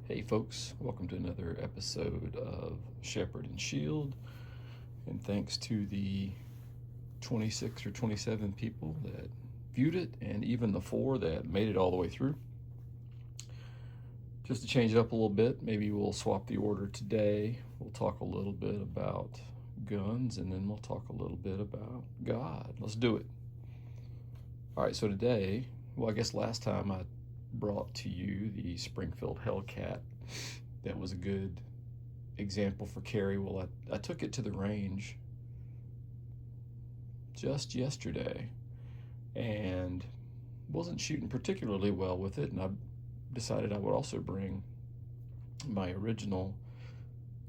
Hey folks, welcome to another episode of Shepherd and Shield. And thanks to the 26 or 27 people that viewed it, and even the 4 that made it all the way through. Just to change it up a little bit, maybe we'll swap the order today. We'll talk a little bit about guns, and then we'll talk a little bit about God. Let's do it. All right, so today, well, I guess last time I brought to you the Springfield Hellcat. That was a good example for carry. Well, I took it to the range just yesterday and wasn't shooting particularly well with it, and I decided I would also bring my original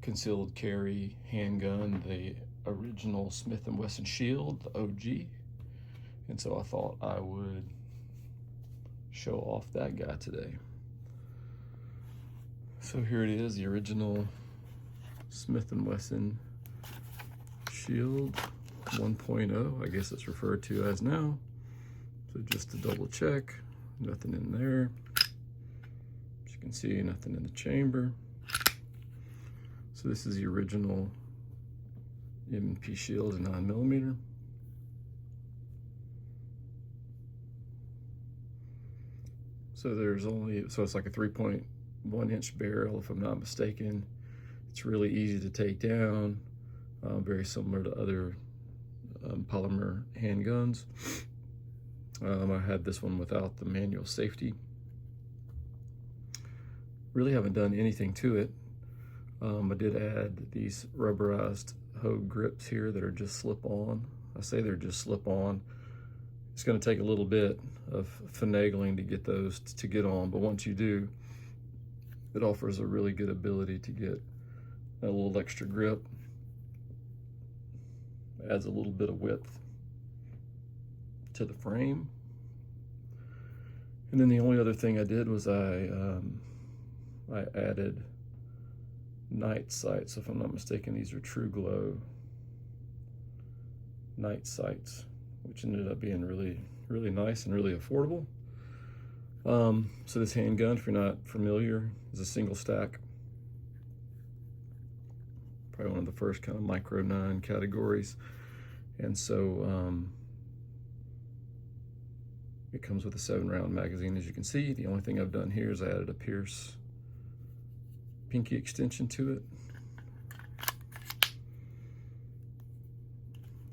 concealed carry handgun, the original Smith & Wesson Shield, the OG. And so I thought I would show off that guy today. So here it is, the original Smith & Wesson Shield 1.0, I guess it's referred to as now. So just to double check, nothing in there. As you can see, nothing in the chamber. So this is the original M&P Shield 9mm. So it's like a 3.1-inch barrel, if I'm not mistaken. It's really easy to take down, very similar to other polymer handguns. I had this one without the manual safety. Really haven't done anything to it. I did add these rubberized Hogue grips here that are just slip-on. I say they're just slip-on. It's going to take a little bit of finagling to get those to get on, but once you do, it offers a really good ability to get a little extra grip. Adds a little bit of width to the frame. And then the only other thing I did was I added night sights. If I'm not mistaken, these are True Glow night sights, which ended up being really nice and really affordable. So this handgun, if you're not familiar, is a single stack. Probably one of the first kind of micro 9 categories. And so it comes with a 7-round magazine, as you can see. The only thing I've done here is I added a Pierce pinky extension to it.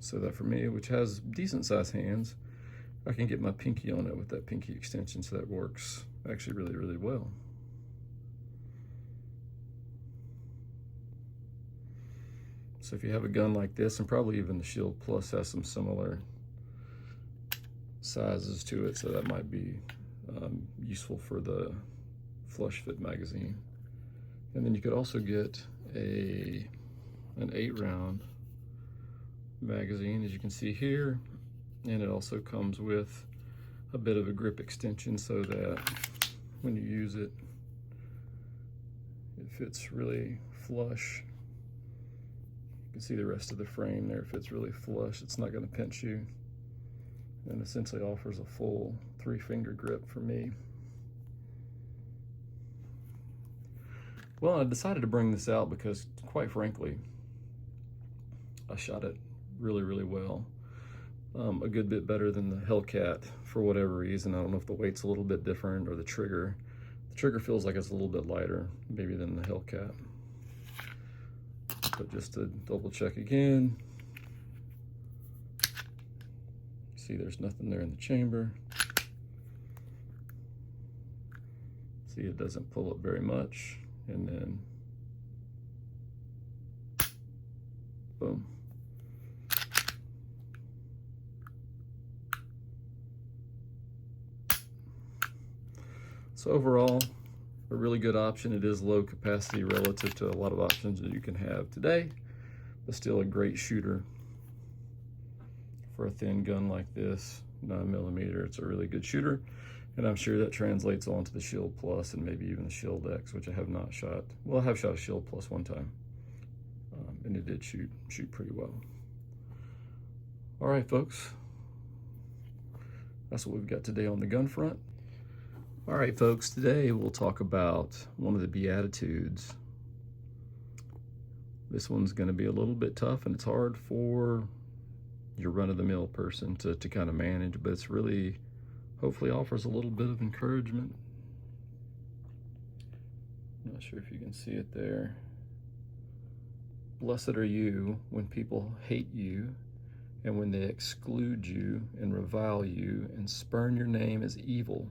So that for me, which has decent sized hands, I can get my pinky on it with that pinky extension, so that works actually really well. So if you have a gun like this, and probably even the Shield Plus has some similar sizes to it, so that might be useful for the flush fit magazine. And then you could also get an 8-round magazine, as you can see here, and it also comes with a bit of a grip extension so that when you use it, it fits really flush. You can see the rest of the frame there, it fits really flush. It's not going to pinch you, and essentially offers a full 3-finger grip for me. Well, I decided to bring this out because, quite frankly, I shot it really well. A good bit better than the Hellcat for whatever reason. I don't know if the weight's a little bit different or the trigger. The trigger feels like it's a little bit lighter maybe than the Hellcat. But just to double check again, see there's nothing there in the chamber. See, it doesn't pull up very much, and then boom. So overall, a really good option. It is low capacity relative to a lot of options that you can have today, but still a great shooter for a thin gun like this, 9mm. It's a really good shooter, and I'm sure that translates onto the Shield Plus and maybe even the Shield X, which I have not shot. Well, I have shot a Shield Plus one time, and it did shoot pretty well. All right, folks, that's what we've got today on the gun front. All right, folks, today we'll talk about one of the Beatitudes. This one's going to be a little bit tough, and it's hard for your run-of-the-mill person to kind of manage, but it's really, hopefully offers a little bit of encouragement. I'm not sure if you can see it there. Blessed are you when people hate you, and when they exclude you and revile you and spurn your name as evil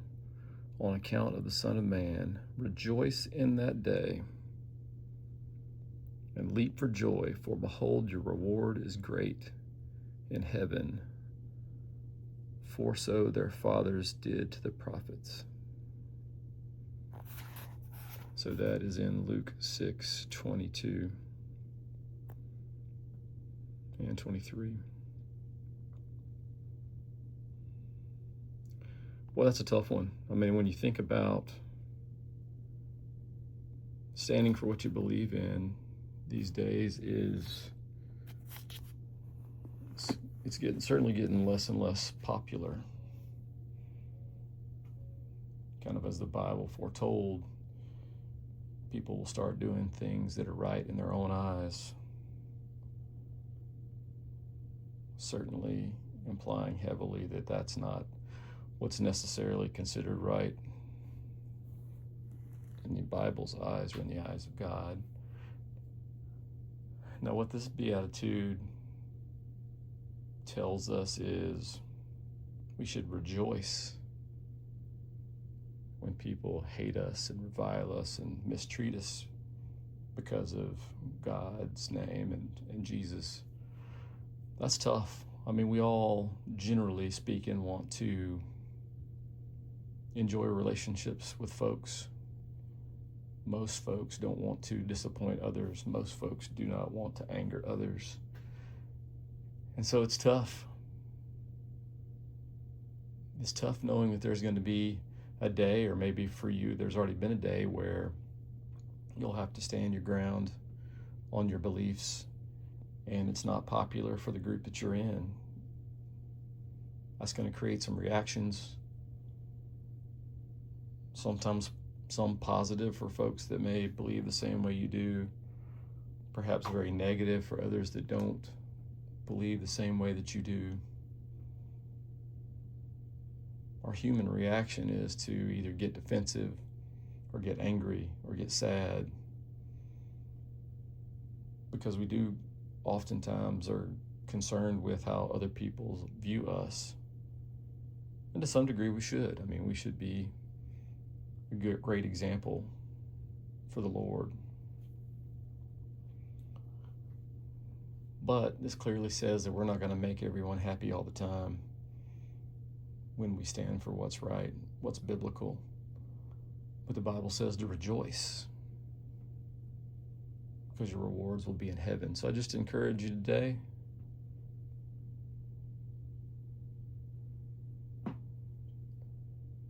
on account of the Son of Man. Rejoice in that day and leap for joy, for behold, your reward is great in heaven, for so their fathers did to the prophets. So that is in Luke 6:22 and 23. Well, that's a tough one. I mean, when you think about standing for what you believe in these days, it's certainly getting less and less popular. Kind of as the Bible foretold, people will start doing things that are right in their own eyes, certainly implying heavily that that's not what's necessarily considered right in the Bible's eyes or in the eyes of God. Now, what this beatitude tells us is we should rejoice when people hate us and revile us and mistreat us because of God's name and Jesus. That's tough. I mean, we all, generally speaking, want to enjoy relationships with folks. Most folks don't want to disappoint others. Most folks do not want to anger others. And so it's tough. It's tough knowing that there's going to be a day, or maybe for you, there's already been a day where you'll have to stand your ground on your beliefs, and it's not popular for the group that you're in. That's going to create some reactions. Sometimes some positive for folks that may believe the same way you do, perhaps very negative for others that don't believe the same way that you do. Our human reaction is to either get defensive or get angry or get sad, because we do oftentimes are concerned with how other people view us. And to some degree we should. I mean, we should be a great example for the Lord. But this clearly says that we're not going to make everyone happy all the time when we stand for what's right, what's biblical. But the Bible says to rejoice, because your rewards will be in heaven. So I just encourage you today,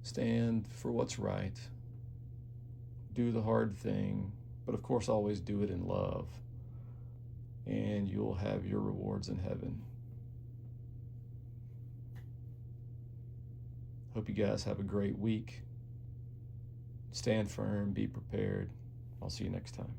stand for what's right, do the hard thing, but of course always do it in love, and you'll have your rewards in heaven. Hope you guys have a great week. Stand firm, be prepared. I'll see you next time.